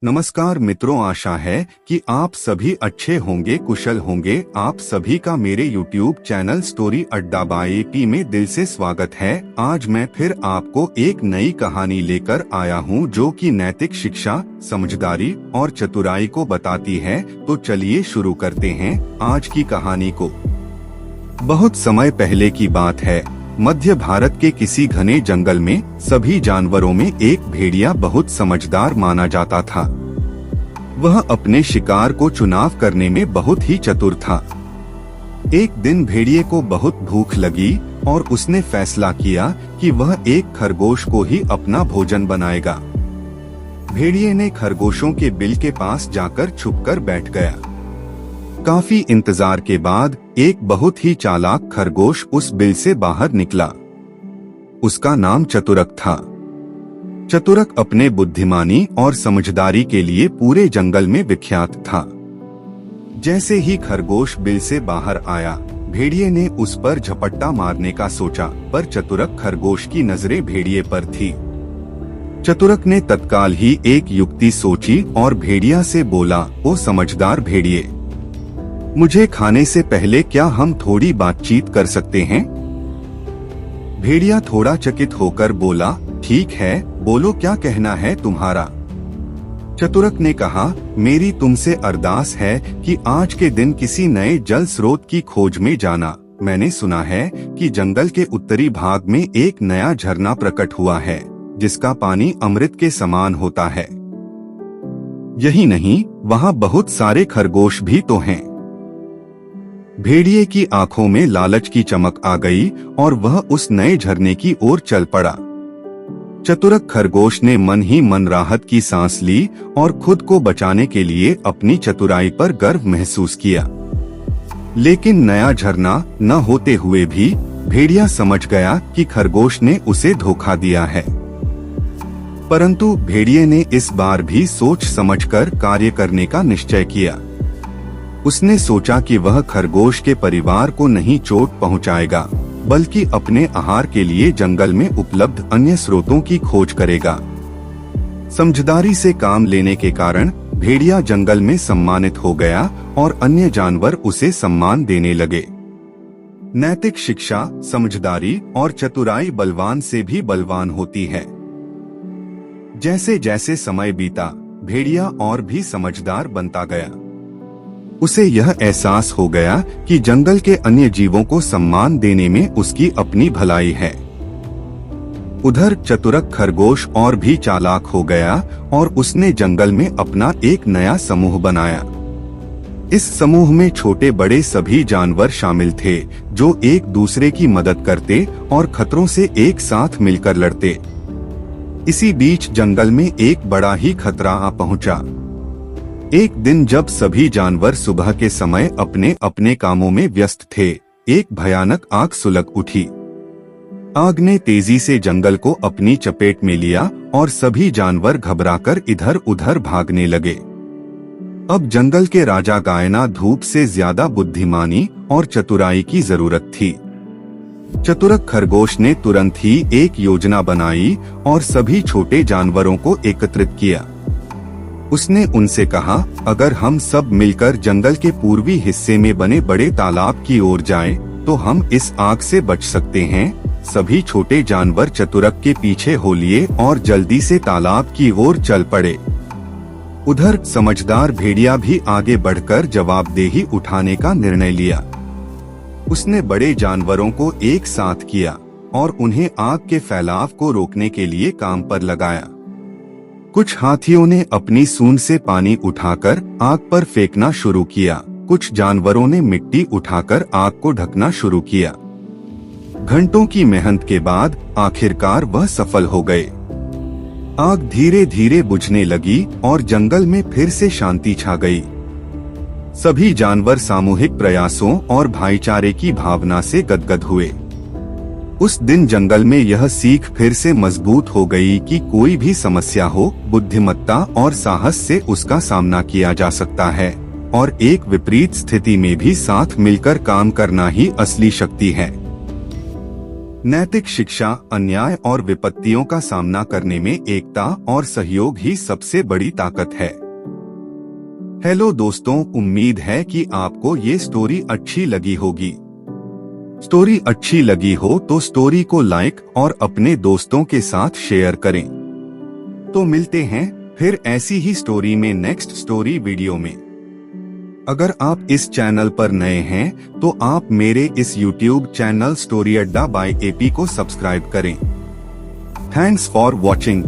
नमस्कार मित्रों, आशा है कि आप सभी अच्छे होंगे, कुशल होंगे। आप सभी का मेरे YouTube चैनल स्टोरी अड्डा बाय AP में दिल से स्वागत है। आज मैं फिर आपको एक नई कहानी लेकर आया हूं जो कि नैतिक शिक्षा, समझदारी और चतुराई को बताती है। तो चलिए शुरू करते हैं आज की कहानी को। बहुत समय पहले की बात है। मध्य भारत के किसी घने जंगल में सभी जानवरों में एक भेड़िया बहुत समझदार माना जाता था। वह अपने शिकार को चुनाव करने में बहुत ही चतुर था। एक दिन भेड़िए को बहुत भूख लगी और उसने फैसला किया कि वह एक खरगोश को ही अपना भोजन बनाएगा। भेड़िए ने खरगोशों के बिल के पास जाकर छुपकर बैठ गया। काफी इंतजार के बाद एक बहुत ही चालाक खरगोश उस बिल से बाहर निकला। उसका नाम चतुरक था। चतुरक अपने बुद्धिमानी और समझदारी के लिए पूरे जंगल में विख्यात था। जैसे ही खरगोश बिल से बाहर आया, भेड़िए ने उस पर झपट्टा मारने का सोचा, पर चतुरक खरगोश की नजरें भेड़िए पर थी। चतुरक ने तत्काल ही एक युक्ति सोची और भेड़िया से बोला, ओ समझदार भेड़िए, मुझे खाने से पहले क्या हम थोड़ी बातचीत कर सकते हैं? भेड़िया थोड़ा चकित होकर बोला, ठीक है, बोलो क्या कहना है तुम्हारा। चतुरक ने कहा, मेरी तुमसे अरदास है कि आज के दिन किसी नए जल स्रोत की खोज में जाना। मैंने सुना है कि जंगल के उत्तरी भाग में एक नया झरना प्रकट हुआ है जिसका पानी अमृत के समान होता है। यही नहीं, वहाँ बहुत सारे खरगोश भी तो हैं। भेड़िए की आंखों में लालच की चमक आ गई और वह उस नए झरने की ओर चल पड़ा। चतुरक खरगोश ने मन ही मन राहत की सांस ली और खुद को बचाने के लिए अपनी चतुराई पर गर्व महसूस किया। लेकिन नया झरना न होते हुए भी भेड़िया समझ गया कि खरगोश ने उसे धोखा दिया है। परंतु भेड़िए ने इस बार भी सोच समझकर कार्य करने का निश्चय किया। उसने सोचा कि वह खरगोश के परिवार को नहीं चोट पहुंचाएगा, बल्कि अपने आहार के लिए जंगल में उपलब्ध अन्य स्रोतों की खोज करेगा। समझदारी से काम लेने के कारण भेड़िया जंगल में सम्मानित हो गया और अन्य जानवर उसे सम्मान देने लगे। नैतिक शिक्षा, समझदारी और चतुराई बलवान से भी बलवान होती है। जैसे जैसे समय बीता, भेड़िया और भी समझदार बनता गया। उसे यह एहसास हो गया कि जंगल के अन्य जीवों को सम्मान देने में उसकी अपनी भलाई है। उधर चतुरक खरगोश और भी चालाक हो गया और उसने जंगल में अपना एक नया समूह बनाया। इस समूह में छोटे बड़े सभी जानवर शामिल थे जो एक दूसरे की मदद करते और खतरों से एक साथ मिलकर लड़ते। इसी बीच जंगल में एक बड़ा ही खतरा आ पहुंचा। एक दिन जब सभी जानवर सुबह के समय अपने अपने कामों में व्यस्त थे, एक भयानक आग सुलग उठी। आग ने तेजी से जंगल को अपनी चपेट में लिया और सभी जानवर घबराकर इधर उधर भागने लगे। अब जंगल के राजा गायना धूप से ज्यादा बुद्धिमानी और चतुराई की जरूरत थी। चतुरक खरगोश ने तुरंत ही एक योजना बनाई और सभी छोटे जानवरों को एकत्रित किया। उसने उनसे कहा, अगर हम सब मिलकर जंगल के पूर्वी हिस्से में बने बड़े तालाब की ओर जाएं, तो हम इस आग से बच सकते हैं। सभी छोटे जानवर चतुरक के पीछे हो लिए और जल्दी से तालाब की ओर चल पड़े। उधर समझदार भेड़िया भी आगे बढ़कर जवाबदेही उठाने का निर्णय लिया। उसने बड़े जानवरों को एक साथ किया और उन्हें आग के फैलाव को रोकने के लिए काम पर लगाया। कुछ हाथियों ने अपनी सूंड से पानी उठाकर आग पर फेंकना शुरू किया। कुछ जानवरों ने मिट्टी उठाकर आग को ढकना शुरू किया। घंटों की मेहनत के बाद आखिरकार वह सफल हो गए। आग धीरे धीरे बुझने लगी और जंगल में फिर से शांति छा गई। सभी जानवर सामूहिक प्रयासों और भाईचारे की भावना से गदगद हुए। उस दिन जंगल में यह सीख फिर से मजबूत हो गई कि कोई भी समस्या हो, बुद्धिमत्ता और साहस से उसका सामना किया जा सकता है और एक विपरीत स्थिति में भी साथ मिलकर काम करना ही असली शक्ति है। नैतिक शिक्षा, अन्याय और विपत्तियों का सामना करने में एकता और सहयोग ही सबसे बड़ी ताकत है। हेलो दोस्तों, उम्मीद है कि आपको ये स्टोरी अच्छी लगी होगी। स्टोरी अच्छी लगी हो तो स्टोरी को लाइक और अपने दोस्तों के साथ शेयर करें। तो मिलते हैं फिर ऐसी ही स्टोरी में नेक्स्ट स्टोरी वीडियो में। अगर आप इस चैनल पर नए हैं तो आप मेरे इस YouTube चैनल स्टोरी अड्डा बाय एपी को सब्सक्राइब करें। Thanks for watching.